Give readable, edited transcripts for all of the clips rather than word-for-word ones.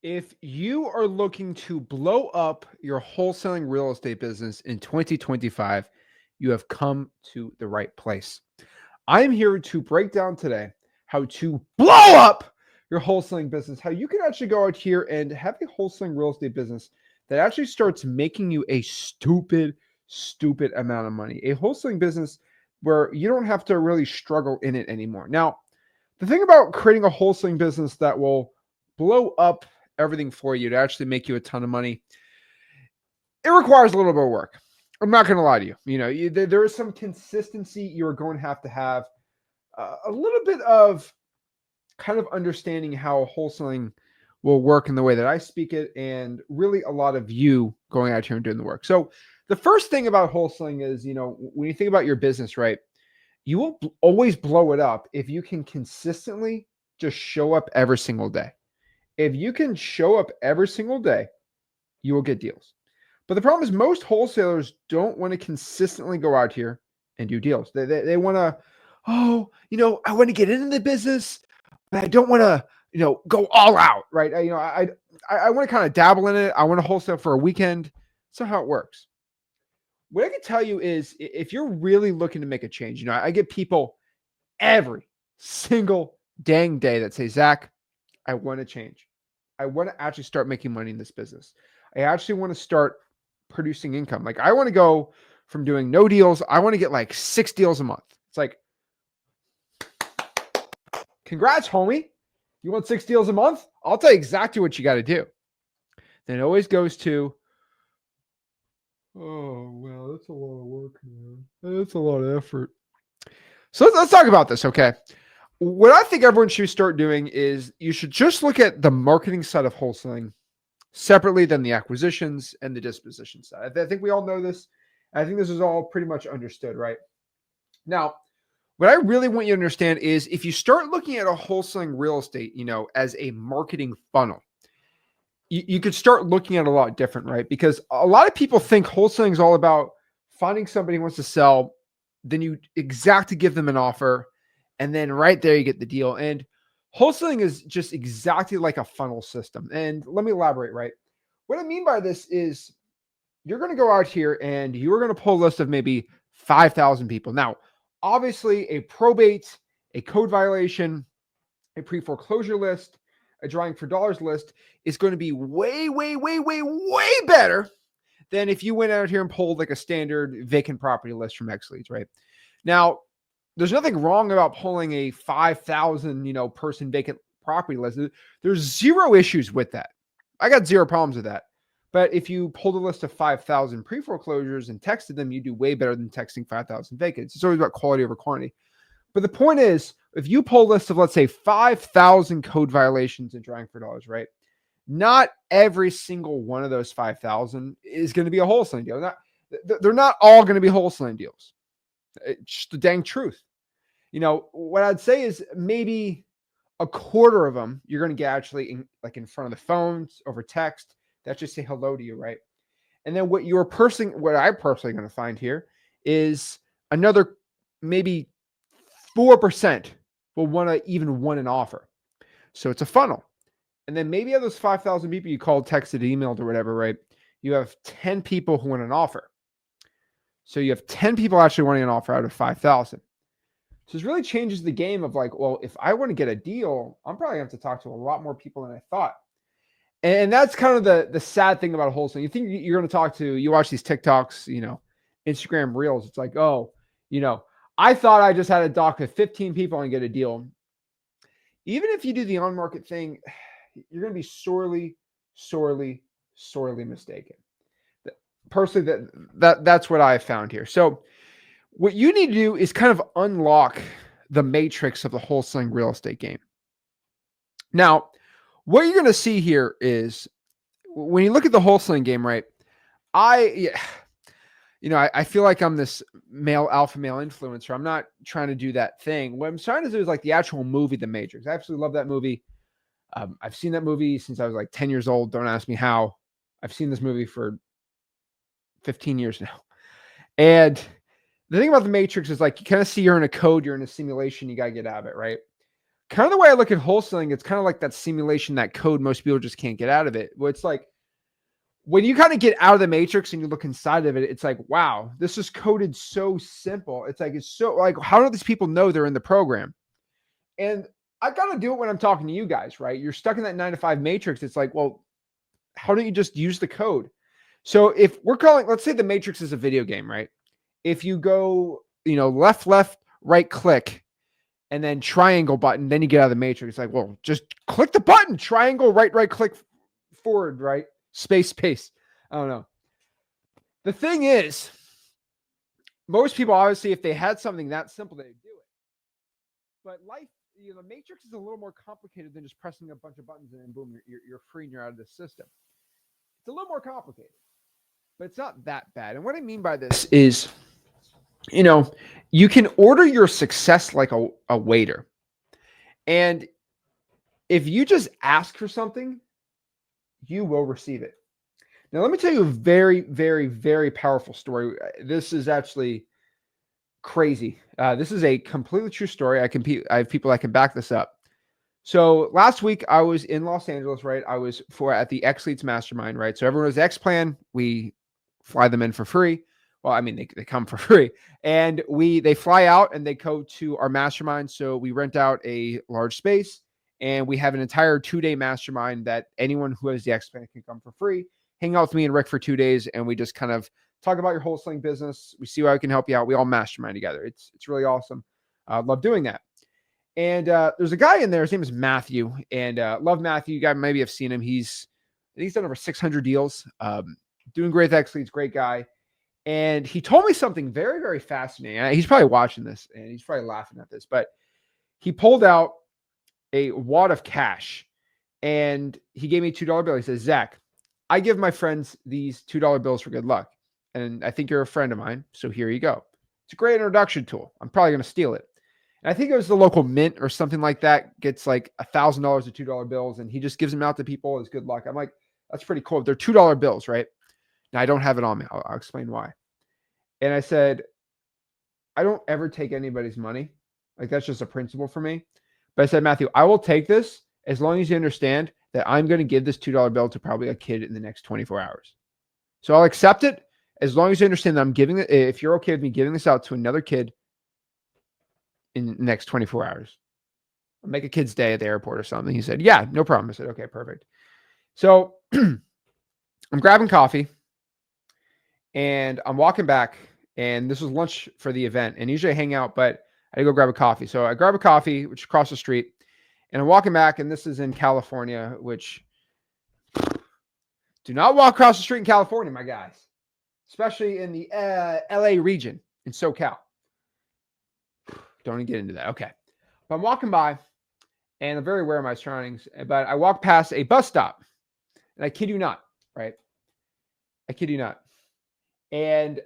If you are looking to blow up your wholesaling real estate business in 2025, you have come to the right place. I am here to break down today how to blow up your wholesaling business, how you can actually go out here and have a wholesaling real estate business that actually starts making you a stupid amount of money. A wholesaling business where you don't have to really struggle in it anymore. Now, the thing about creating a wholesaling business that will blow up everything for you to actually make you a ton of money, it requires a little bit of work. I'm not going to lie to you. There is some consistency you're going to have a little bit of kind of understanding how wholesaling will work in the way that I speak it, and really a lot of you going out here and doing the work. So, the first thing about wholesaling is, when you think about your business, right, you will always blow it up if you can consistently just show up every single day. If you can show up every single day, you will get deals. But the problem is most wholesalers don't want to consistently go out here and do deals. They want to, I want to get into the business, but I don't want to, go all out, right? I want to kind of dabble in it. I want to wholesale for a weekend. That's not how it works. What I can tell you is if you're really looking to make a change, I get people every single dang day that say, Zach, I want to change. I want to actually start making money in this business. I actually want to start producing income. Like I want to go from doing no deals. I want to get like 6 deals a month. It's like, congrats, homie. You want 6 deals a month? I'll tell you exactly what you got to do. Then it always goes to, oh, well, that's a lot of work, man. That's a lot of effort. So let's talk about this, okay? What I think everyone should start doing is you should just look at the marketing side of wholesaling separately than the acquisitions and the disposition side. I think we all know this. I think this is all pretty much understood, right? Now, what I really want you to understand is if you start looking at a wholesaling real estate, as a marketing funnel, you could start looking at it a lot different, right? Because a lot of people think wholesaling is all about finding somebody who wants to sell, then you exactly give them an offer, and then right there you get the deal. And wholesaling is just exactly like a funnel system. And let me elaborate, right? What I mean by this is you're going to go out here and you're going to pull a list of maybe 5,000 people. Now, obviously, a probate, a code violation, a pre-foreclosure list, a drawing for dollars list is going to be way, way, way, way, way better than if you went out here and pulled like a standard vacant property list from X Leads, right? Now, there's nothing wrong about pulling a 5,000, person vacant property list. There's zero issues with that. I got zero problems with that. But if you pulled a list of 5,000 pre-foreclosures and texted them, you do way better than texting 5,000 vacants. It's always about quality over quantity. But the point is, if you pull a list of, let's say, 5,000 code violations and drawing for dollars, right? Not every single one of those 5,000 is going to be a wholesaling deal. They're not all going to be wholesaling deals. It's just the dang truth. What I'd say is maybe a quarter of them you're going to get actually in front of the phones over text that just say hello to you, right? And then what I'm personally going to find here is another maybe 4% will even want an offer. So it's a funnel. And then maybe of those 5,000 people you called, texted, emailed, or whatever, right? You have 10 people who want an offer. So you have 10 people actually wanting an offer out of 5,000. So this really changes the game of like, well, if I want to get a deal, I'm probably going to have to talk to a lot more people than I thought. And that's kind of the sad thing about wholesaling. You think you're going to talk to, you watch these TikToks, Instagram reels. It's like, oh, I thought I just had a doc with 15 people and get a deal. Even if you do the on-market thing, you're going to be sorely mistaken. Personally, that's what I found here. So what you need to do is kind of unlock the matrix of the wholesaling real estate game. Now, what you're going to see here is when you look at the wholesaling game, right? I feel like I'm this alpha male influencer. I'm not trying to do that thing. What I'm trying to do is like the actual movie, The Matrix. I absolutely love that movie. I've seen that movie since I was like 10 years old. Don't ask me how. I've seen this movie for 15 years now. And the thing about The Matrix is like you kind of see you're in a code, you're in a simulation, you got to get out of it, right? kind of the way I look at wholesaling, it's kind of like that simulation, that code most people just can't get out of it. Where it's like when you kind of get out of the matrix and you look inside of it, it's like, wow, this is coded so simple. It's like, it's so like, how do these people know they're in the program? And I got to do it when I'm talking to you guys, right? You're stuck in that 9 to 5 matrix. It's like, well, how don't you just use the code? So if we're calling, let's say the matrix is a video game, right? If you go, left, right click, and then triangle button, then you get out of the matrix. It's like, well, just click the button, triangle, right click, forward, right? Space. I don't know. The thing is, most people, obviously, if they had something that simple, they'd do it. But life, the matrix is a little more complicated than just pressing a bunch of buttons and then boom, you're free and you're out of the system. It's a little more complicated, but it's not that bad. And what I mean by this is, you can order your success like a waiter. And if you just ask for something, you will receive it. Now, let me tell you a very, very, very powerful story. This is actually crazy. This is a completely true story. I have people that can back this up. So last week I was in Los Angeles, right? I was at the X-Leads Mastermind, right? So everyone was X Plan. We fly them in for free. Well, I mean, they come for free, and they fly out and they go to our mastermind. So we rent out a large space, and we have an entire 2-day mastermind that anyone who has the X Plan can come for free, hang out with me and Rick for 2 days, and we just kind of talk about your wholesaling business. We see how I can help you out. We all mastermind together. It's really awesome. Love doing that. And there's a guy in there. His name is Matthew, and love Matthew. You guys maybe have seen him. He's done over 600 deals. Doing great with X-Leads, great guy. And he told me something very, very fascinating. He's probably watching this, and he's probably laughing at this, but he pulled out a wad of cash, and he gave me a $2 bill. He says, Zach, I give my friends these $2 bills for good luck. And I think you're a friend of mine, so here you go. It's a great introduction tool. I'm probably going to steal it. And I think it was the local mint or something like that, gets like $1,000 of $2 bills, and he just gives them out to people as good luck. I'm like, that's pretty cool. They're $2 bills, right? Now, I don't have it on me. I'll explain why. And I said, I don't ever take anybody's money. Like, that's just a principle for me. But I said, Matthew, I will take this as long as you understand that I'm going to give this $2 bill to probably a kid in the next 24 hours. So I'll accept it as long as you understand that I'm giving it. If you're okay with me giving this out to another kid in the next 24 hours, I'll make a kid's day at the airport or something. He said, yeah, no problem. I said, okay, perfect. So I'm grabbing coffee and I'm walking back, and this was lunch for the event. And usually I hang out, but I had to go grab a coffee. So I grab a coffee, which is across the street, and I'm walking back, and this is in California, which do not walk across the street in California, my guys, especially in the LA region in SoCal. Don't even get into that. Okay. But I'm walking by, and I'm very aware of my surroundings, but I walk past a bus stop, and I kid you not, right? I kid you not. And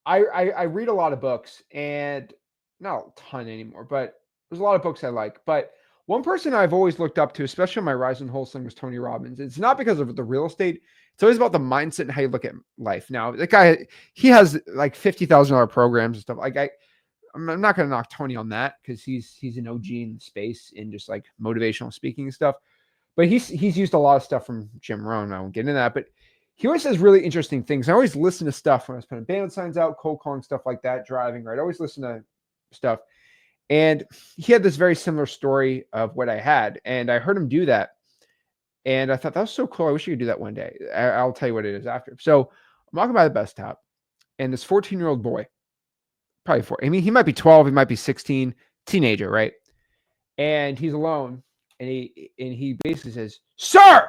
I read a lot of books, and not a ton anymore, but there's a lot of books I like. But one person I've always looked up to, especially on my rise in wholesaling, was Tony Robbins. It's not because of the real estate. It's always about the mindset and how you look at life. Now, that guy, he has like $50,000 programs and stuff. Like I'm not going to knock Tony on that, because he's an OG in the space in just like motivational speaking and stuff. But he's used a lot of stuff from Jim Rohn. I won't get into that, but he always says really interesting things. I always listen to stuff when I was putting band signs out, cold calling, stuff like that, driving, right? I always listen to stuff. And he had this very similar story of what I had. And I heard him do that. And I thought, that was so cool. I wish you could do that one day. I'll tell you what it is after. So I'm walking by the bus stop, and this 14-year-old boy, probably 4. I mean, he might be 12, he might be 16, teenager, right? And he's alone. And he basically says, sir!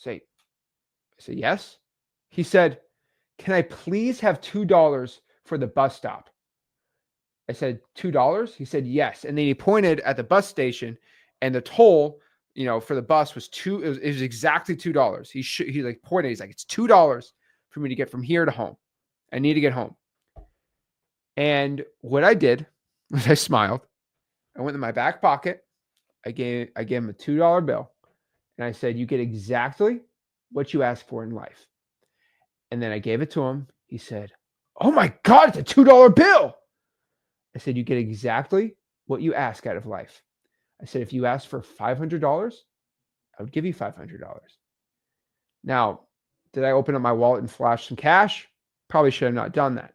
I said, yes. He said, can I please have $2 for the bus stop? I said, $2? He said, yes. And then he pointed at the bus station, and the toll, for the bus was it was exactly $2. He like pointed, he's like, it's $2 for me to get from here to home. I need to get home. And what I did was I smiled. I went in my back pocket. I gave him a $2 bill. And I said, you get exactly what you ask for in life. And then I gave it to him. He said, oh my God, it's a $2 bill. I said, you get exactly what you ask out of life. I said, if you asked for $500, I would give you $500. Now, did I open up my wallet and flash some cash? Probably should have not done that.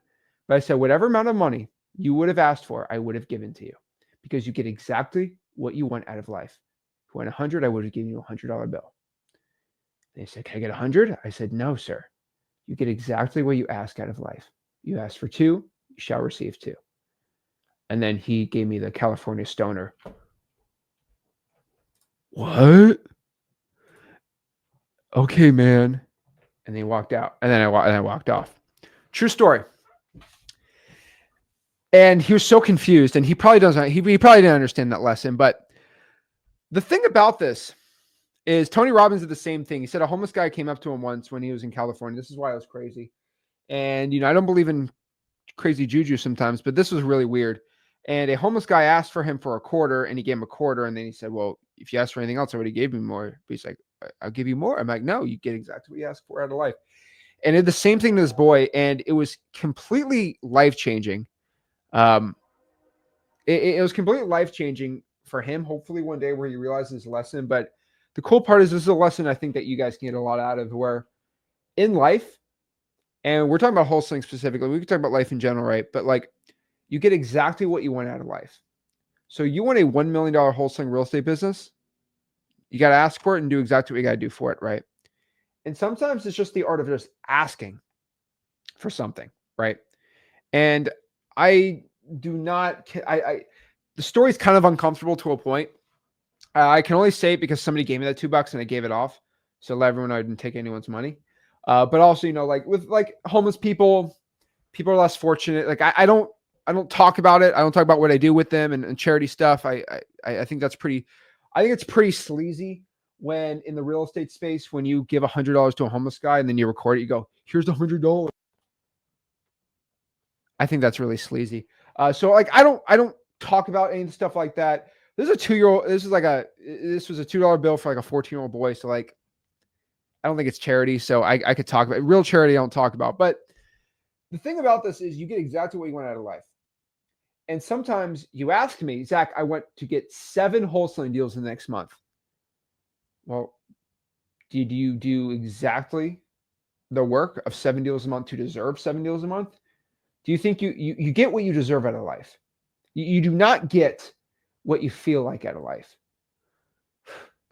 But I said, whatever amount of money you would have asked for, I would have given to you because you get exactly what you want out of life. If you want 100, I would have given you $100 bill. They said, can I get 100? I said, no, sir. You get exactly what you ask out of life. You ask for two, you shall receive two. And then he gave me the California stoner. What? Okay, man. And then he walked out. And then I walked off. True story. And he was so confused, and he probably doesn't. He probably didn't understand that lesson. But the thing about this is Tony Robbins did the same thing. He said a homeless guy came up to him once when he was in California. This is why I was crazy. And, I don't believe in crazy juju sometimes, but this was really weird. And a homeless guy asked for him for a quarter, and he gave him a quarter. And then he said, well, if you asked for anything else, I would have gave you more. But he's like, I'll give you more. I'm like, no, you get exactly what you asked for out of life. And it did the same thing to this boy. And it was completely life-changing. It was completely life-changing for him, hopefully one day where he realizes his lesson. But the cool part is this is a lesson I think that you guys can get a lot out of, where in life, and we're talking about wholesaling specifically, we can talk about life in general, right? But like, you get exactly what you want out of life. So you want a $1 million wholesaling real estate business, you got to ask for it and do exactly what you got to do for it, right? And sometimes it's just the art of just asking for something, right? And I do not, the story's kind of uncomfortable to a point. I can only say it because somebody gave me that $2 and I gave it off. So let everyone know I didn't take anyone's money. But also, like with like homeless people are less fortunate. Like I don't talk about it. I don't talk about what I do with them and charity stuff. I think that's I think it's pretty sleazy when in the real estate space, when you give $100 to a homeless guy and then you record it, you go, here's the $100. I think that's really sleazy. So like, I don't talk about any stuff like that. This is a 2-year-old. This was a $2 bill for like a 14-year-old boy. So like, I don't think it's charity. So I could talk about real charity. I don't talk about, but the thing about this is you get exactly what you want out of life. And sometimes you ask me, Zach, I want to get 7 wholesaling deals in the next month. Well, did you do exactly the work of 7 deals a month to deserve 7 deals a month? Do you think you get what you deserve out of life? You do not get what you feel like out of life.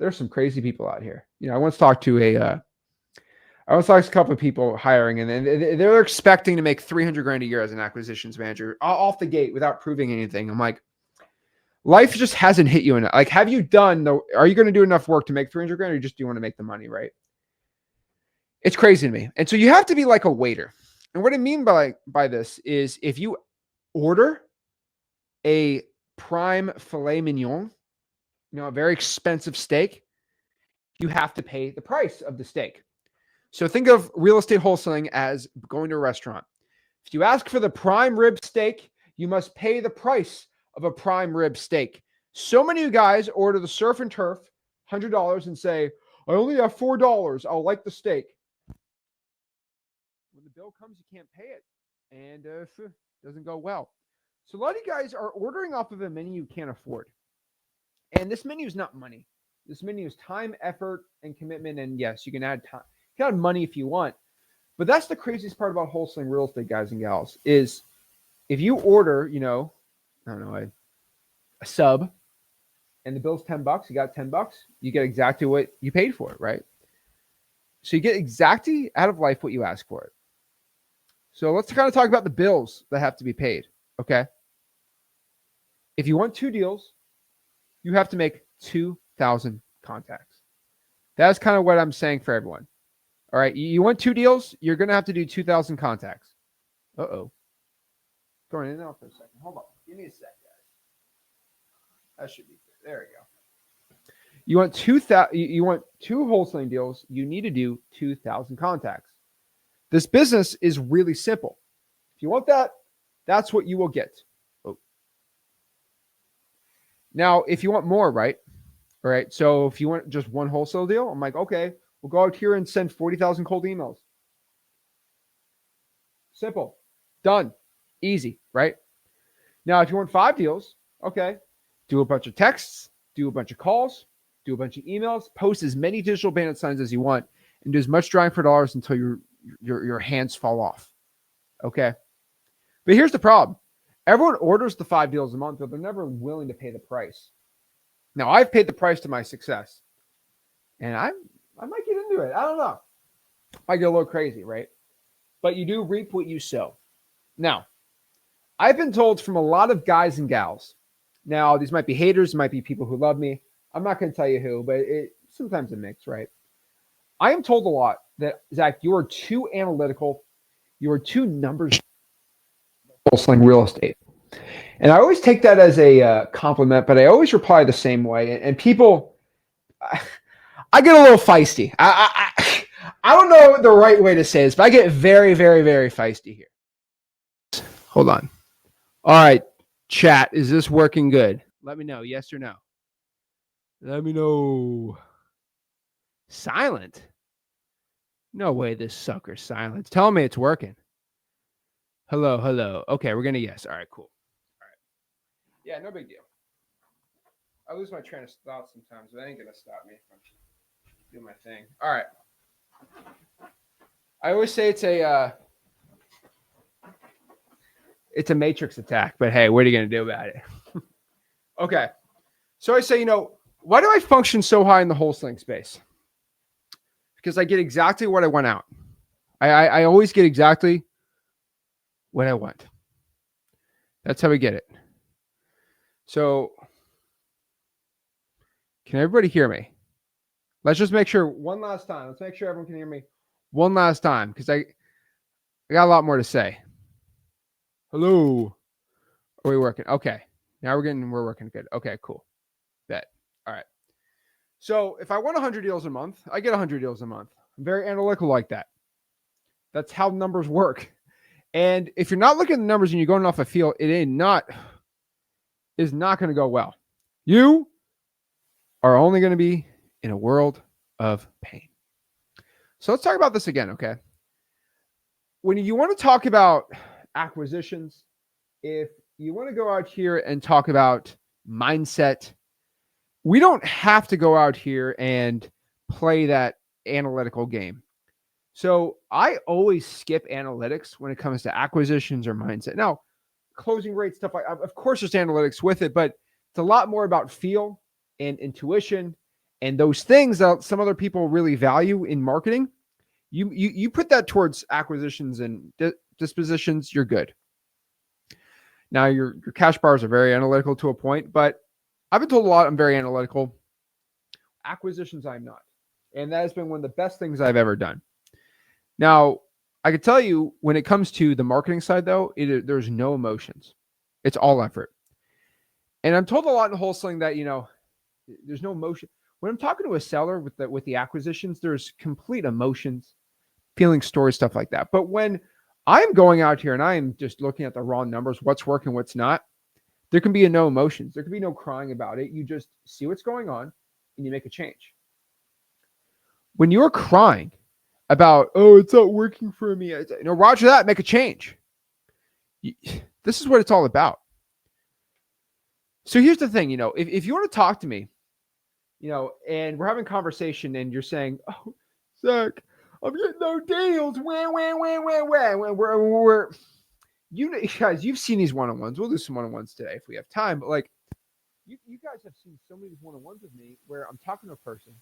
There's some crazy people out here. I once talked to a couple of people hiring, and they're expecting to make $300,000 a year as an acquisitions manager off the gate without proving anything. I'm like, life just hasn't hit you enough. Like, are you going to do enough work to make $300,000, or just do you want to make the money, right? It's crazy to me. And so you have to be like a waiter. And what I mean by this is if you order a prime filet mignon, a very expensive steak, you have to pay the price of the steak. So think of real estate wholesaling as going to a restaurant. If you ask for the prime rib steak, you must pay the price of a prime rib steak. So many of you guys order the surf and turf, $100, and say, I only have $4. I'll like the steak. When the bill comes, you can't pay it. And it doesn't go well. So a lot of you guys are ordering off of a menu you can't afford. And this menu is not money. This menu is time, effort, and commitment. And yes, you can add time. You can add money if you want. But that's the craziest part about wholesaling real estate, guys and gals, is if you order, a sub and the bill's $10, you got $10, you get exactly what you paid for it, right? So you get exactly out of life what you ask for it. So let's kind of talk about the bills that have to be paid, okay? If you want 2 deals, you have to make 2,000 contacts. That's kind of what I'm saying for everyone. All right, you want 2 deals, you're going to have to do 2,000 contacts. Uh-oh. Going in and out for a second. Hold on. Give me a sec, guys. That should be good. There we go. You want 2 wholesaling deals, you need to do 2,000 contacts. This business is really simple. If you want that, that's what you will get. Oh. Now, if you want more, right? All right. So if you want just 1 wholesale deal, I'm like, okay, we'll go out here and send 40,000 cold emails. Simple. Done. Easy, right? Now, if you want 5 deals, okay, do a bunch of texts, do a bunch of calls, do a bunch of emails, post as many digital bandit signs as you want, and do as much drawing for dollars until your hands fall off. Okay. But here's the problem. Everyone orders the 5 deals a month, but they're never willing to pay the price. Now, I've paid the price to my success, and I might get into it. I don't know. I get a little crazy, right? But you do reap what you sow. Now, I've been told from a lot of guys and gals. Now, these might be haters, might be people who love me. I'm not going to tell you who, but sometimes a mix, right? I am told a lot that, Zach, you are too analytical. You are too numbers wholesaling real estate. And I always take that as a compliment, but I always reply the same way. And people, I get a little feisty. I don't know the right way to say this, but I get very, very, very feisty here. Hold on. All right, chat, is this working good? Let me know, yes or no. Let me know. Silent? No way this sucker's silent. Tell me it's working. Hello, hello. Okay, we're going to yes. All right, cool. All right. Yeah, no big deal. I lose my train of thought sometimes, but that ain't going to stop me from doing my thing. All right. I always say it's a matrix attack, but hey, what are you going to do about it? Okay. So I say, why do I function so high in the wholesaling space? Because I get exactly what I want out. I always get exactly what I want. That's how we get it. So can everybody hear me? Let's just make sure one last time. Let's make sure everyone can hear me one last time, because I got a lot more to say. Hello. Are we working? Okay. Now we're working good. Okay, cool. Bet. All right. So if I want 100 deals a month, I get 100 deals a month. I'm very analytical like that. That's how numbers work. And if you're not looking at the numbers and you're going off a feel, it is not going to go well. You are only going to be in a world of pain. So let's talk about this again, okay? When you want to talk about acquisitions, if you want to go out here and talk about mindset, we don't have to go out here and play that analytical game. So I always skip analytics when it comes to acquisitions or mindset. Now, closing rate stuff, of course, there's analytics with it, but it's a lot more about feel and intuition and those things that some other people really value in marketing. You put that towards acquisitions and dispositions, you're good. Now, your cash bars are very analytical to a point, but I've been told a lot I'm very analytical. Acquisitions, I'm not. And that has been one of the best things I've ever done. Now, I can tell you when it comes to the marketing side, though, there's no emotions. It's all effort. And I'm told a lot in wholesaling that, there's no emotion. When I'm talking to a seller with the acquisitions, there's complete emotions, feelings, stories, stuff like that. But when I'm going out here and I am just looking at the raw numbers, what's working, what's not, there can be no emotions. There can be no crying about it. You just see what's going on and you make a change. When you're crying about, oh, it's not working for me, roger that, make a change. This is what it's all about. So here's the thing, if you want to talk to me, and we're having a conversation and you're saying, oh, Zach, I'm getting no deals. We're you guys, you've seen these one-on-ones. We'll do some one-on-ones today if we have time. But like, you guys have seen so many of these one-on-ones with me where I'm talking to a person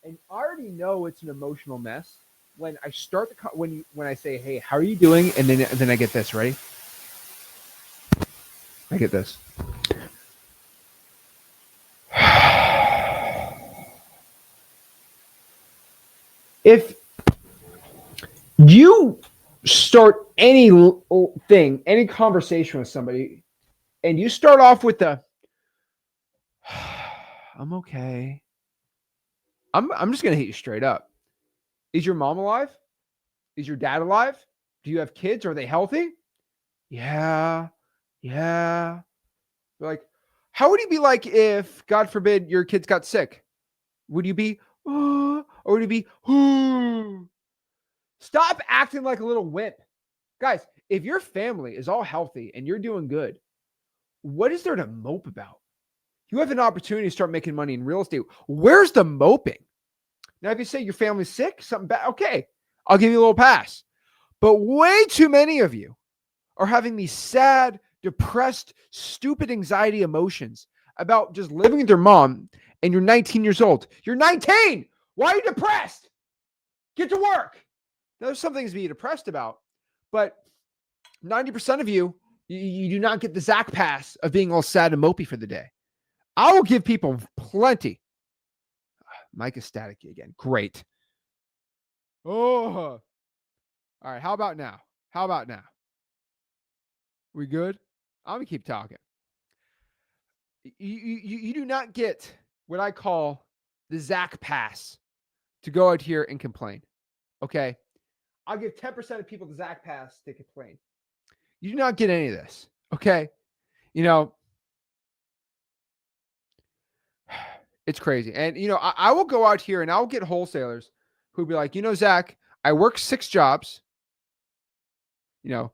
and I already know it's an emotional mess when I start when I say, hey, how are you doing? And then I get this, ready? I get this. If you start any conversation with somebody and you start off with the, I'm okay. I'm just going to hit you straight up. Is your mom alive? Is your dad alive? Do you have kids? Are they healthy? Yeah. Like, how would you be like if, God forbid, your kids got sick? Would you be, or would you be, Stop acting like a little wimp. Guys, if your family is all healthy and you're doing good, what is there to mope about? You have an opportunity to start making money in real estate. Where's the moping? Now, if you say your family's sick, something bad, okay, I'll give you a little pass. But way too many of you are having these sad, depressed, stupid anxiety emotions about just living with your mom, and you're 19 years old. You're 19. Why are you depressed? Get to work. Now, there's some things to be depressed about, but 90% of you do not get the Zach pass of being all sad and mopey for the day. I will give people plenty. Mike is staticky again. Great. Oh, all right. How about now? We good? I'm going to keep talking. You do not get what I call the Zach pass to go out here and complain. Okay. I'll give 10% of people the Zach pass to complain. You do not get any of this. Okay. It's crazy. And, I will go out here and I'll get wholesalers who'll be like, Zach, I work 6 jobs. Oh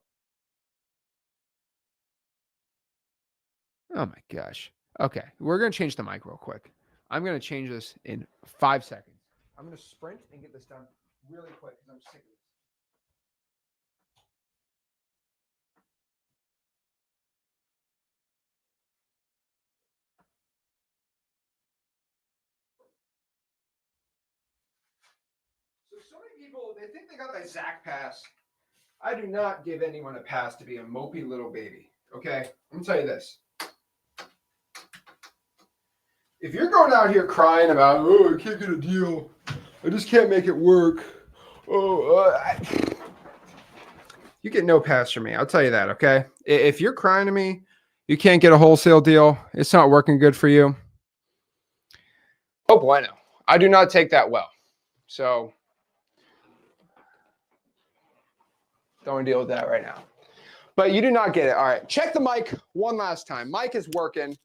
my gosh. Okay. We're going to change the mic real quick. I'm going to change this in 5 seconds. I'm going to sprint and get this done really quick because I'm sick of this. So many people, they think they got that Zach pass. I do not give anyone a pass to be a mopey little baby. Okay? I'm going to tell you this. If you're going out here crying about, I can't get a deal. I just can't make it work. You get no pass from me. I'll tell you that, okay? If you're crying to me, you can't get a wholesale deal. It's not working good for you. Oh, bueno. I do not take that well. So don't want to deal with that right now. But you do not get it. All right. Check the mic one last time. Mic is working.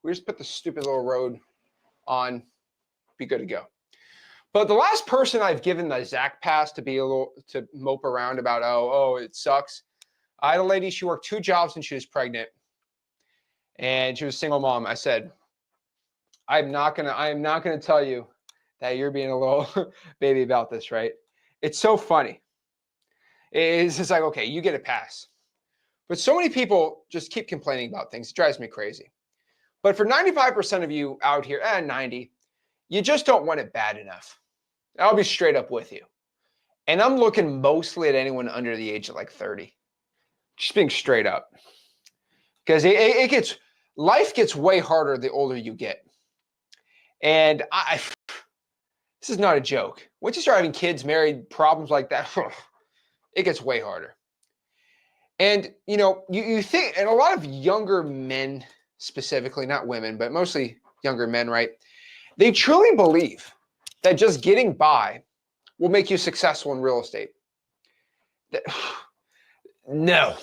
We just put the stupid little road on. Be good to go. But the last person I've given the Zach pass to mope around about, it sucks. I had a lady, she worked 2 jobs and she was pregnant. And she was a single mom. I said, I am not gonna tell you that you're being a little baby about this, right? It's so funny. It's just like, okay, you get a pass. But so many people just keep complaining about things. It drives me crazy. But for 95% of you out here, 90, you just don't want it bad enough. I'll be straight up with you. And I'm looking mostly at anyone under the age of like 30. Just being straight up. Because life gets way harder the older you get. And this is not a joke. Once you start having kids, married, problems like that, it gets way harder. And, you think, and a lot of younger men specifically, not women, but mostly younger men, right? They truly believe that just getting by will make you successful in real estate. No,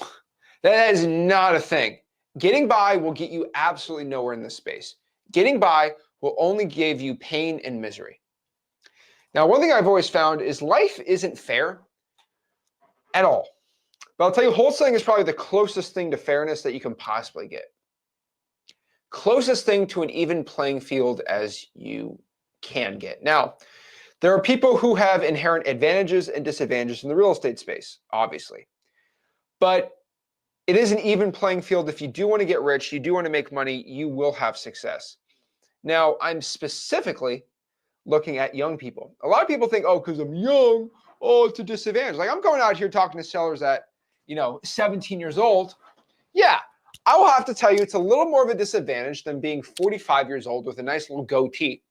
that is not a thing. Getting by will get you absolutely nowhere in this space. Getting by will only give you pain and misery. Now, one thing I've always found is life isn't fair at all. But I'll tell you, wholesaling is probably the closest thing to fairness that you can possibly get. Closest thing to an even playing field as you can get. Now, there are people who have inherent advantages and disadvantages in the real estate space, obviously. But it is an even playing field. If you do want to get rich, you do want to make money, you will have success. Now, I'm specifically looking at young people. A lot of people think, because I'm young, it's a disadvantage. Like, I'm going out here talking to sellers at, 17 years old. Yeah, I will have to tell you it's a little more of a disadvantage than being 45 years old with a nice little goatee.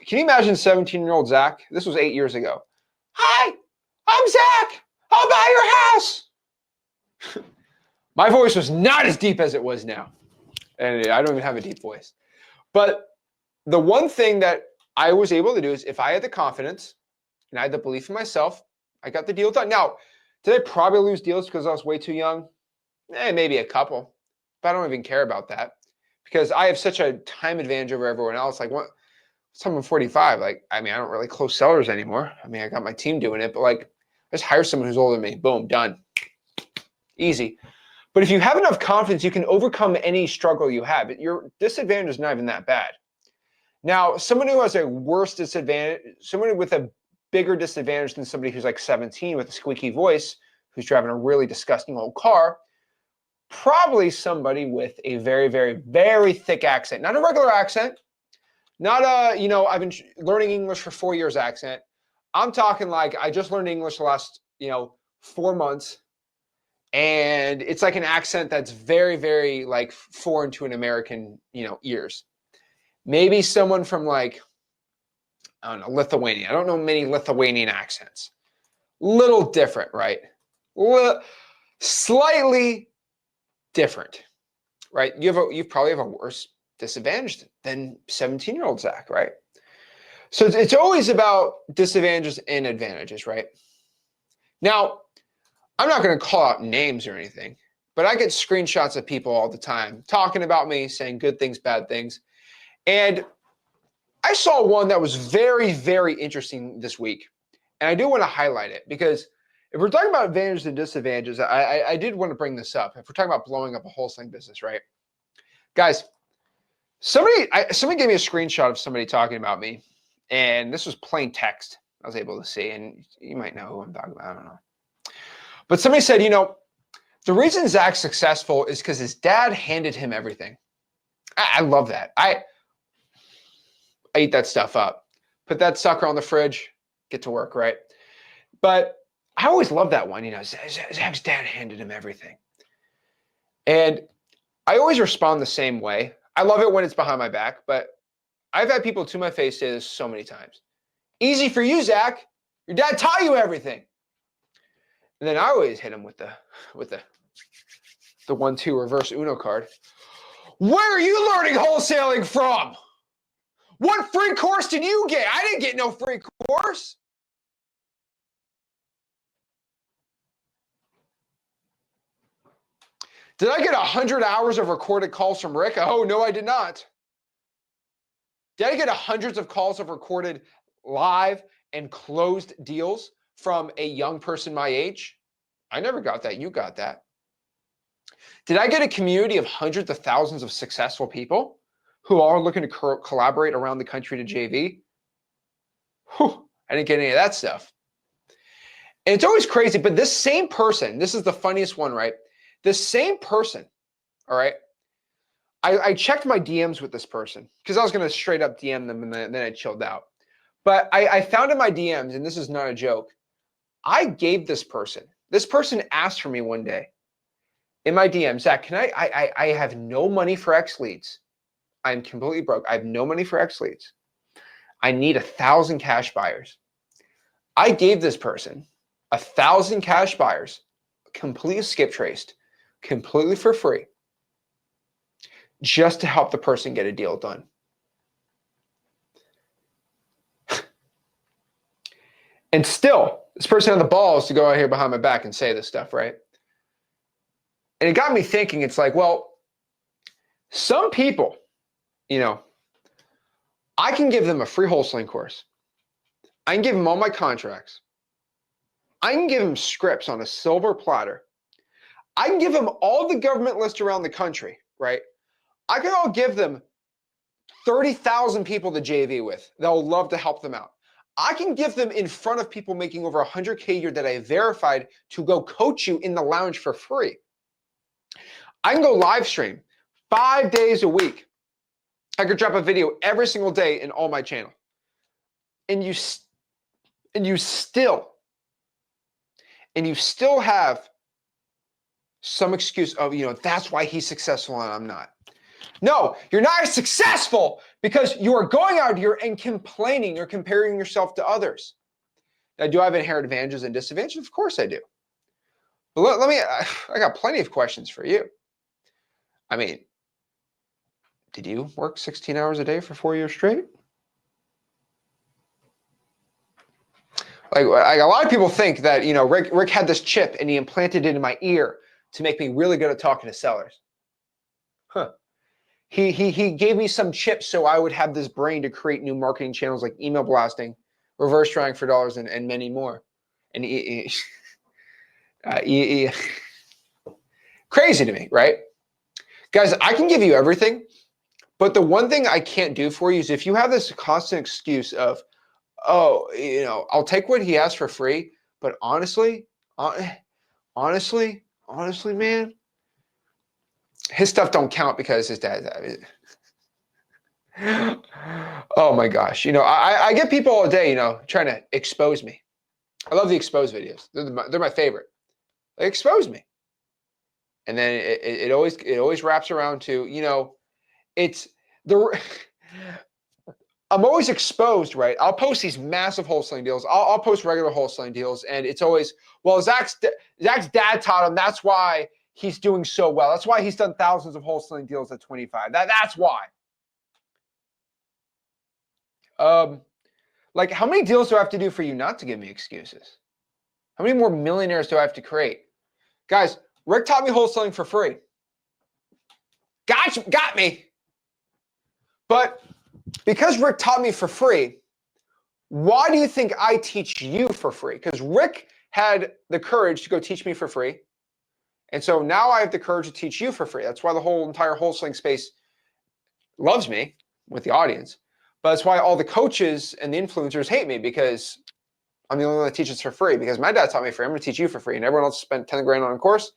Can you imagine 17-year-old Zach? This was 8 years ago. Hi, I'm Zach. I'll buy your house. My voice was not as deep as it was now. And I don't even have a deep voice. But the one thing that I was able to do is if I had the confidence and I had the belief in myself, I got the deal done. Now, did I probably lose deals because I was way too young? Maybe a couple. But I don't even care about that because I have such a time advantage over everyone else. Like, what? Someone 45, I don't really close sellers anymore. I got my team doing it, but I just hire someone who's older than me. Boom, done. Easy. But if you have enough confidence, you can overcome any struggle you have. Your disadvantage is not even that bad. Now, someone who has a worse disadvantage, someone with a bigger disadvantage than somebody who's like 17 with a squeaky voice, who's driving a really disgusting old car, probably somebody with a very, very, very thick accent. Not a regular accent, not a, I've been learning English for 4 years accent. I'm talking like I just learned English the last, 4 months. And it's like an accent that's very, very like foreign to an American, ears. Maybe someone from like, I don't know, Lithuania. I don't know many Lithuanian accents. Little different, right? Slightly different, right? You probably have a worse disadvantage than 17-year-old Zach, right? So it's always about disadvantages and advantages, right? Now, I'm not going to call out names or anything, but I get screenshots of people all the time talking about me, saying good things, bad things. And I saw one that was very, very interesting this week. And I do want to highlight it because if we're talking about advantages and disadvantages, I did want to bring this up. If we're talking about blowing up a wholesaling business, right? Guys, somebody gave me a screenshot of somebody talking about me. And this was plain text I was able to see. And you might know who I'm talking about. I don't know. But somebody said, the reason Zach's successful is because his dad handed him everything. I love that. I eat that stuff up. Put that sucker on the fridge, get to work, right? But I always love that one. Zach's dad handed him everything. And I always respond the same way. I love it when it's behind my back, but I've had people to my face say this so many times. Easy for you, Zach. Your dad taught you everything. And then I always hit him with the 1-2 reverse Uno card. Where are you learning wholesaling from? What free course did you get? I didn't get no free course. Did I get 100 hours of recorded calls from Rick? Oh, no, I did not. Did I get hundreds of calls of recorded live and closed deals from a young person my age? I never got that. You got that. Did I get a community of hundreds of thousands of successful people who are looking to collaborate around the country to JV? Whew, I didn't get any of that stuff. And it's always crazy, but this same person, this is the funniest one, right? This same person, all right? I checked my DMs with this person because I was going to straight up DM them and then I chilled out. But I found in my DMs, and this is not a joke, I gave this person asked for me one day in my DM, Zach, I have no money for X leads. I'm completely broke. I have no money for X leads. I need 1,000 cash buyers. I gave this person 1,000 cash buyers, completely skip traced, completely for free, just to help the person get a deal done. And still, this person had the balls to go out here behind my back and say this stuff, right? And it got me thinking, it's like, well, some people, I can give them a free wholesaling course. I can give them all my contracts. I can give them scripts on a silver platter. I can give them all the government lists around the country, right? I can all give them 30,000 people to JV with that will love to help them out. I can give them in front of people making over 100K a year that I verified to go coach you in the lounge for free. I can go live stream 5 days a week. I could drop a video every single day in all my channel. And you still have some excuse of, that's why he's successful and I'm not. No, you're not as successful because you are going out here and complaining. You're comparing yourself to others. Now, do I have inherent advantages and disadvantages? Of course I do. But I got plenty of questions for you. I mean, did you work 16 hours a day for 4 years straight? Like a lot of people think that, Rick had this chip and he implanted it in my ear to make me really good at talking to sellers. Huh. He gave me some chips so I would have this brain to create new marketing channels like email blasting, reverse trying for dollars, and many more. And Crazy to me, right? Guys, I can give you everything, but the one thing I can't do for you is if you have this constant excuse of, oh, I'll take what he has for free, but honestly, honestly, man, his stuff don't count because his dad's oh my gosh. I get people all day, trying to expose me. I love the expose videos. They're my favorite. They expose me. And then it always wraps around to, it's the I'm always exposed, right? I'll post these massive wholesaling deals. I'll post regular wholesaling deals, and it's always, well, Zach's dad taught him. That's why he's doing so well. That's why he's done thousands of wholesaling deals at 25. That's why. Like, how many deals do I have to do for you not to give me excuses? How many more millionaires do I have to create? Guys, Rick taught me wholesaling for free. Got me. But because Rick taught me for free, why do you think I teach you for free? Because Rick had the courage to go teach me for free. And so now I have the courage to teach you for free. That's why the whole entire wholesaling space loves me with the audience. But that's why all the coaches and the influencers hate me, because I'm the only one that teaches for free. Because my dad taught me free. I'm going to teach you for free. And everyone else spent 10 grand on a course.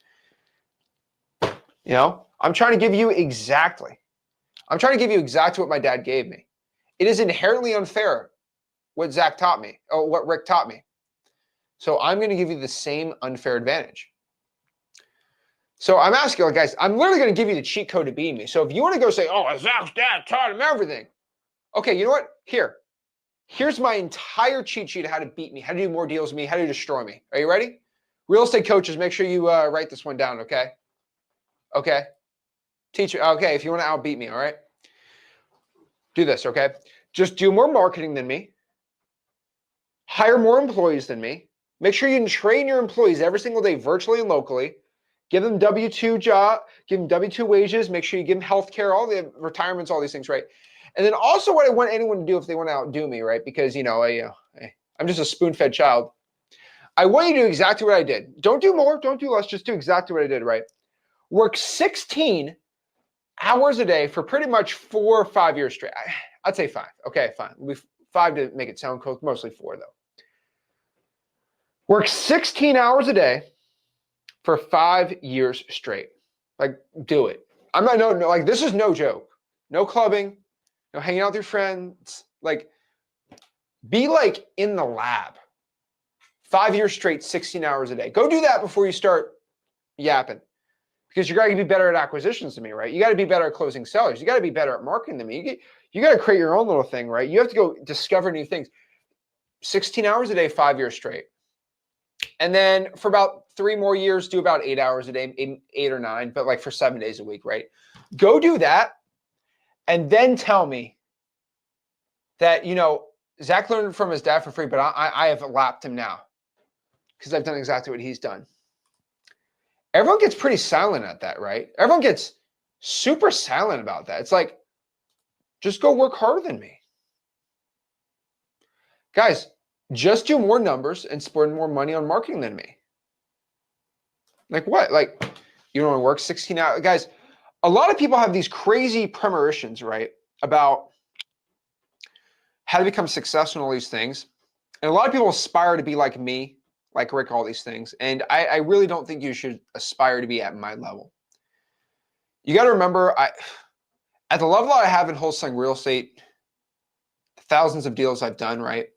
I'm trying to give you exactly what my dad gave me. It is inherently unfair what Zach taught me, or what Rick taught me. So I'm going to give you the same unfair advantage. So I'm asking you, guys, I'm literally going to give you the cheat code to beat me. So if you want to go say, oh, Zach's dad taught him everything. Okay, you know what? Here's my entire cheat sheet of how to beat me, how to do more deals with me, how to destroy me. Are you ready? Real estate coaches, make sure you write this one down, okay? Okay. Teacher, okay, if you want to outbeat me, all right? Do this, okay? Just do more marketing than me. Hire more employees than me. Make sure you can train your employees every single day, virtually and locally. Give them W-2 job, give them W-2 wages. Make sure you give them health care, all the retirements, all these things, right? And then also what I want anyone to do if they want to outdo me, right? Because, I'm just a spoon-fed child. I want you to do exactly what I did. Don't do more, don't do less, just do exactly what I did, right? Work 16 hours a day for pretty much 4 or 5 years straight. I'd say 5. Okay, fine. We'll be 5 to make it sound cool, mostly 4 though. Work 16 hours a day for 5 years straight. Like, do it. I'm not, no, like, this is no joke. No clubbing, no hanging out with your friends. Like, be like in the lab. 5 years straight, 16 hours a day. Go do that before you start yapping. Because you got to be better at acquisitions than me, right? You got to be better at closing sellers. You got to be better at marketing than me. You got to create your own little thing, right? You have to go discover new things. 16 hours a day, 5 years straight. And then for about 3 more years, do about 8 hours a day, 8 or 9, but like for 7 days a week, right? Go do that. And then tell me that, Zach learned from his dad for free, but I have lapped him now because I've done exactly what he's done. Everyone gets pretty silent at that, right? Everyone gets super silent about that. It's like, just go work harder than me. Guys, just do more numbers and spend more money on marketing than me. Like what? Like, you don't want to work 16 hours? Guys, a lot of people have these crazy premonitions, right? About how to become successful in all these things. And a lot of people aspire to be like me, like Rick, all these things. And I really don't think you should aspire to be at my level. You got to remember, at the level I have in wholesaling real estate, thousands of deals I've done, right?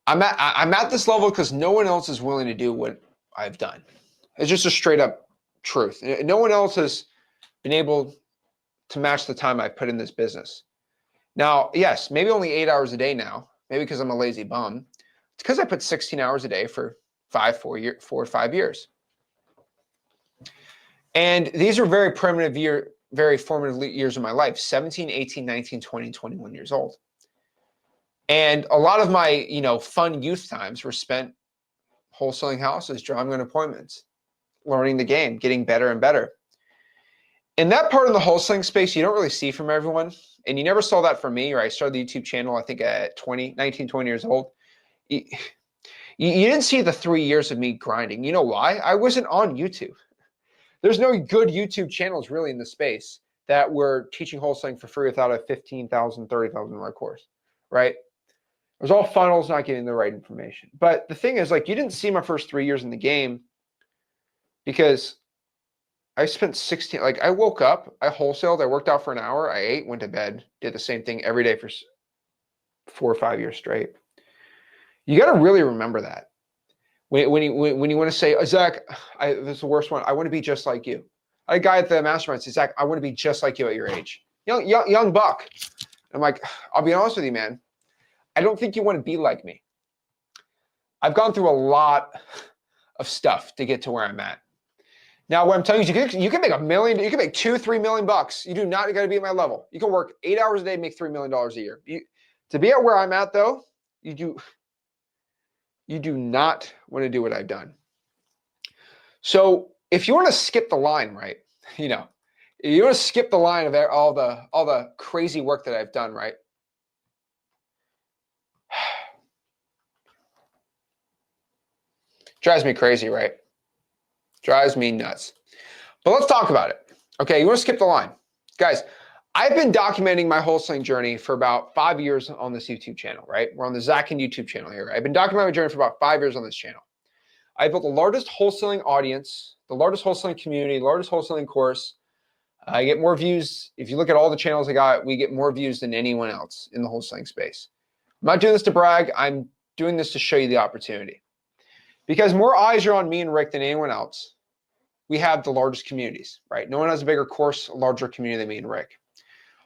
I'm at this level because no one else is willing to do what I've done. It's just a straight up truth. No one else has been able to match the time I put in this business. Now, yes, maybe only 8 hours a day now, maybe because I'm a lazy bum. It's because I put 16 hours a day for 4 or 5 years. And these are very very formative years of my life, 17, 18, 19, 20, 21 years old. And a lot of my, fun youth times were spent wholesaling houses, driving on appointments, learning the game, getting better and better. In that part of the wholesaling space, you don't really see from everyone. And you never saw that from me, or I started the YouTube channel, I think at 19, 20 years old. You didn't see the 3 years of me grinding. You know why? I wasn't on YouTube. There's no good YouTube channels really in the space that were teaching wholesaling for free without a $15,000, $30,000 course, right? It was all funnels, not getting the right information. But the thing is, like, you didn't see my first 3 years in the game because I spent 16, like, I woke up, I wholesaled, I worked out for an hour, I ate, went to bed, did the same thing every day for 4 or 5 years straight. You got to really remember that. When you want to say, oh, Zach, this is the worst one. I want to be just like you. I had a guy at the mastermind said, Zach, I want to be just like you at your age. Young buck. I'm like, I'll be honest with you, man. I don't think you want to be like me. I've gone through a lot of stuff to get to where I'm at. Now, what I'm telling you, you can make $1 million, you can make $2-3 million bucks. You do not got to be at my level. You can work 8 hours a day, make $3 million a year. To be at where I'm at, though, you do not want to do what I've done. So if you want to skip the line, right? You want to skip the line of all the crazy work that I've done, right? Drives me crazy, right? Drives me nuts. But let's talk about it. Okay, you want to skip the line. Guys, I've been documenting my wholesaling journey for about 5 years on this YouTube channel, right? We're on the Zach and YouTube channel here. I've been documenting my journey for about 5 years on this channel. I built the largest wholesaling audience, the largest wholesaling community, the largest wholesaling course. I get more views. If you look at all the channels I got, we get more views than anyone else in the wholesaling space. I'm not doing this to brag. I'm doing this to show you the opportunity. Because more eyes are on me and Rick than anyone else. We have the largest communities, right? No one has a bigger course, a larger community than me and Rick.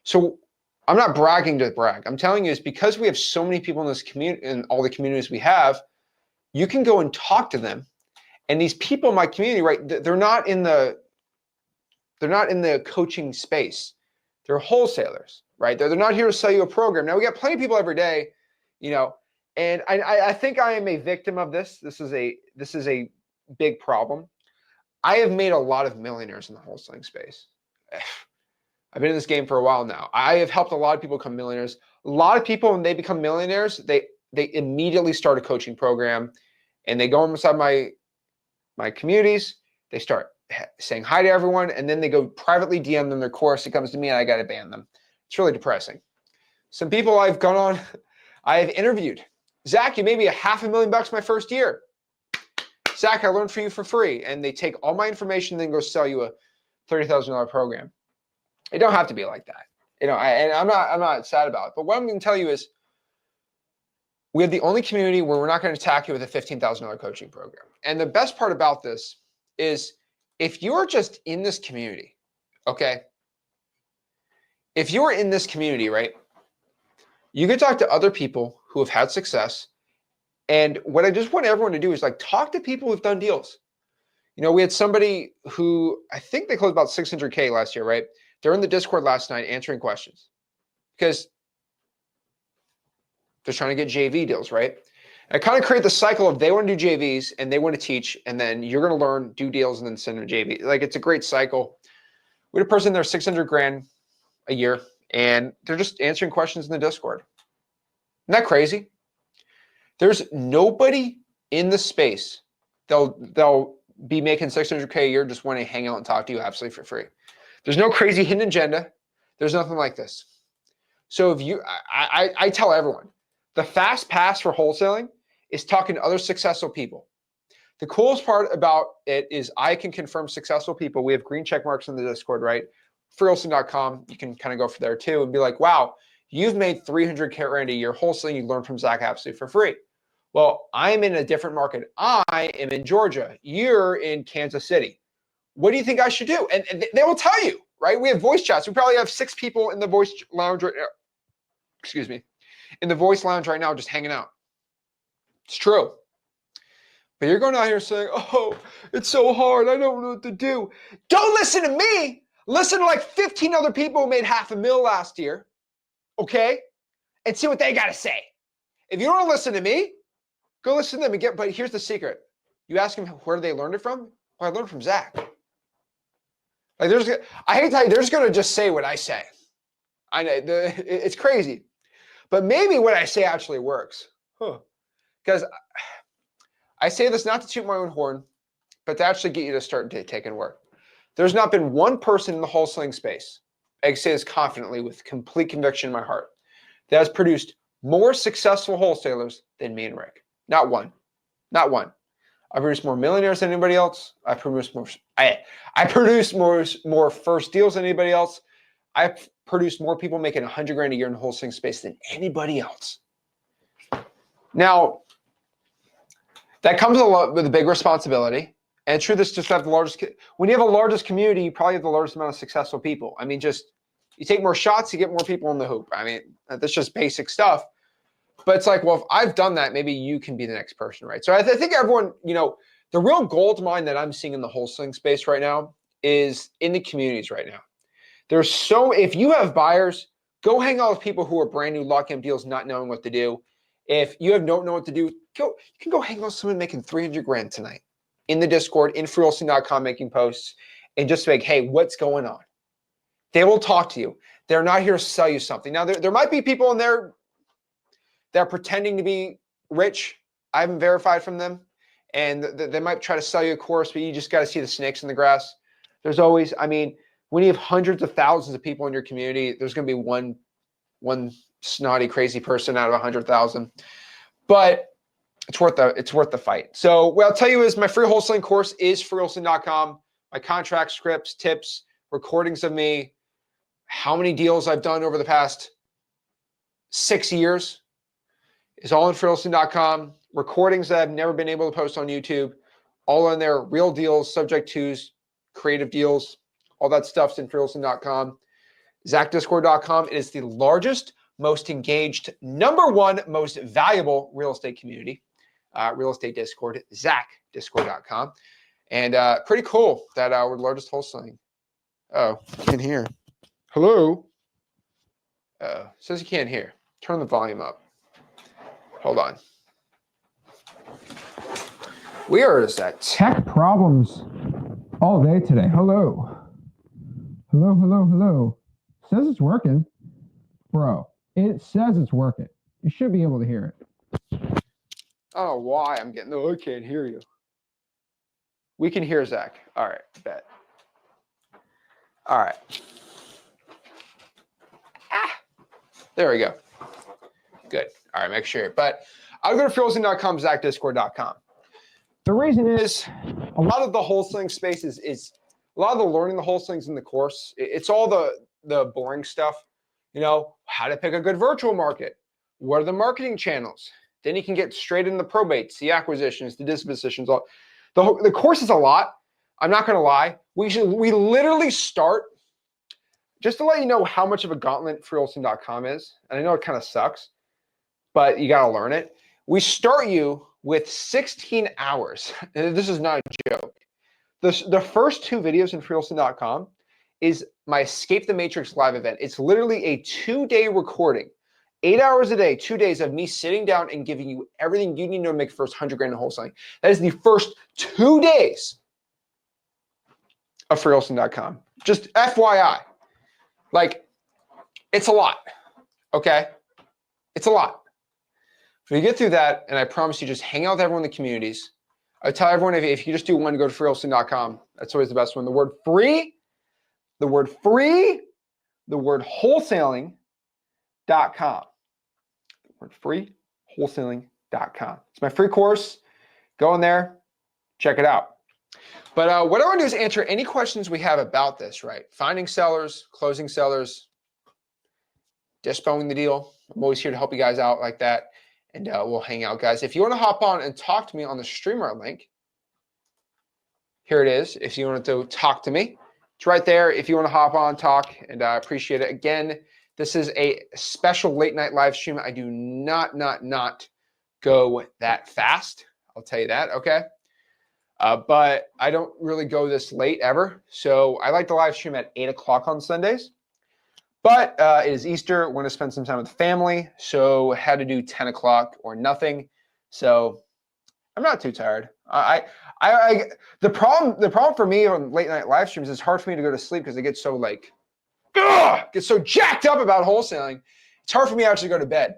So I'm not bragging to brag. I'm telling you it's because we have so many people in this community, in all the communities we have, you can go and talk to them. And these people in my community, right, they're not in the coaching space. They're wholesalers, right? They're not here to sell you a program. Now we got plenty of people every day, and I think I am a victim of this. This is a big problem. I have made a lot of millionaires in the wholesaling space. I've been in this game for a while now. I have helped a lot of people become millionaires. A lot of people, when they become millionaires, they immediately start a coaching program, and they go inside my communities. They start saying hi to everyone, and then they go privately DM them their course. It comes to me, and I got to ban them. It's really depressing. Some people I've gone on, I have interviewed. Zach, you made me $500,000 my first year. Zach, I learned from you for free. And they take all my information and then go sell you a $30,000 program. It don't have to be like that. And I'm not sad about it. But what I'm going to tell you is we have the only community where we're not going to attack you with a $15,000 coaching program. And the best part about this is if you're just in this community, okay? If you're in this community, right, you can talk to other people who have had success. And what I just want everyone to do is like talk to people who've done deals. We had somebody who I think they closed about 600K last year, right? They're in the Discord last night answering questions because they're trying to get JV deals, right? And I kind of create the cycle of they want to do JVs and they want to teach, and then you're going to learn, do deals, and then send them JV. Like, it's a great cycle. We had a person there, 600 grand a year, and they're just answering questions in the Discord. Isn't that crazy? There's nobody in the space they'll be making 600K a year just want to hang out and talk to you absolutely for free. There's no crazy hidden agenda. There's nothing like this. So if I tell everyone, the fast pass for wholesaling is talking to other successful people. The coolest part about it is I can confirm successful people. We have green check marks in the Discord, right? freewholesaling.com. You can kind of go for there too and be like, wow, you've made 300K rand a year wholesaling. You learned from Zach absolutely for free. Well, I'm in a different market. I am in Georgia. You're in Kansas City. What do you think I should do? And they will tell you, right? We have voice chats. We probably have 6 people in the voice lounge right now. Excuse me. In the voice lounge right now, just hanging out. It's true. But you're going out here saying, oh, it's so hard. I don't know what to do. Don't listen to me. Listen to like 15 other people who made $500,000 last year. Okay? And see what they got to say. If you don't listen to me, go listen to them. But here's the secret. You ask them where they learned it from? Well, I learned from Zach. Like, I hate to tell you, they're just going to just say what I say. I know it's crazy. But maybe what I say actually works. Because I say this not to toot my own horn, but to actually get you to start taking work. There's not been one person in the wholesaling space, I can say this confidently with complete conviction in my heart, that has produced more successful wholesalers than me and Rick. Not one. Not one. I produce more millionaires than anybody else. I produce more first deals than anybody else. I produce more people making 100 grand a year in the wholesaling space than anybody else. Now, that comes with a big responsibility. And truth is, just have the largest. When you have the largest community, you probably have the largest amount of successful people. I mean, just you take more shots, you get more people in the hoop. I mean, that's just basic stuff. But it's like, well, if I've done that, maybe you can be the next person, right? So I think everyone, the real gold mine that I'm seeing in the wholesaling space right now is in the communities right now. If you have buyers, go hang out with people who are brand new, lock in deals, not knowing what to do. If you don't know what to do, you can go hang out with someone making 300 grand tonight in the Discord, in freewholesaling.com, making posts, and just like, hey, what's going on? They will talk to you. They're not here to sell you something. Now, there might be people in there that are pretending to be rich. I haven't verified from them. And they might try to sell you a course, but you just got to see the snakes in the grass. There's always, when you have hundreds of thousands of people in your community, there's going to be one snotty, crazy person out of 100,000. But it's worth the fight. So what I'll tell you is my free wholesaling course is freewholesaling.com. My contract scripts, tips, recordings of me, how many deals I've done over the past 6 years is all in freewholesaling.com. Recordings that I've never been able to post on YouTube, all in there, real deals, subject twos, creative deals, all that stuff's in freewholesaling.com. ZachDiscord.com is the largest, most engaged, #1 most valuable real estate community, real estate Discord, ZachDiscord.com. And pretty cool that we're the largest wholesaling. Oh, you can hear. Hello? Says you can't hear. Turn the volume up. Hold on. We are just at tech problems all day today. Hello. Hello. Says it's working. Bro, it says it's working. You should be able to hear it. I don't know why I'm getting, I can't hear you. We can hear Zach. All right, bet. All right. There we go. Good. All right, make sure. But I'll go to freewholesaling.com, ZachDiscord.com. The reason is a lot of the wholesaling space is a lot of the learning the wholesaling's in the course. It's all the boring stuff. How to pick a good virtual market. What are the marketing channels? Then you can get straight into the probates, the acquisitions, the dispositions. The course is a lot. I'm not going to lie. We literally start, just to let you know how much of a gauntlet freewholesaling.com is, and I know it kind of sucks, but you got to learn it. We start you with 16 hours. And this is not a joke. The first 2 videos in freewholesaling.com is my Escape the Matrix live event. It's literally a 2-day recording, 8 hours a day, 2 days of me sitting down and giving you everything you need to know to make the first 100 grand in wholesaling. That is the first 2 days of freewholesaling.com. Just FYI. It's a lot. Okay? It's a lot. So you get through that, and I promise you, just hang out with everyone in the communities. I tell everyone, if you just do one, go to freewholesaling.com. That's always the best one. The word free, the word wholesaling.com. The word free, wholesaling.com. It's my free course. Go in there, check it out. But what I want to do is answer any questions we have about this, right? Finding sellers, closing sellers, dispoing the deal. I'm always here to help you guys out like that. And we'll hang out, guys. If you want to hop on and talk to me on the StreamYard link, here it is. If you want to talk to me, it's right there. If you want to hop on, talk, and I appreciate it. Again, this is a special late night live stream. I do not go that fast. I'll tell you that, okay? But I don't really go this late ever. So I like to live stream at 8 o'clock on Sundays. But it is Easter. Want to spend some time with family, so had to do 10 o'clock or nothing. So I'm not too tired. The problem for me on late night live streams is it's hard for me to go to sleep because I get so get so jacked up about wholesaling. It's hard for me to actually go to bed.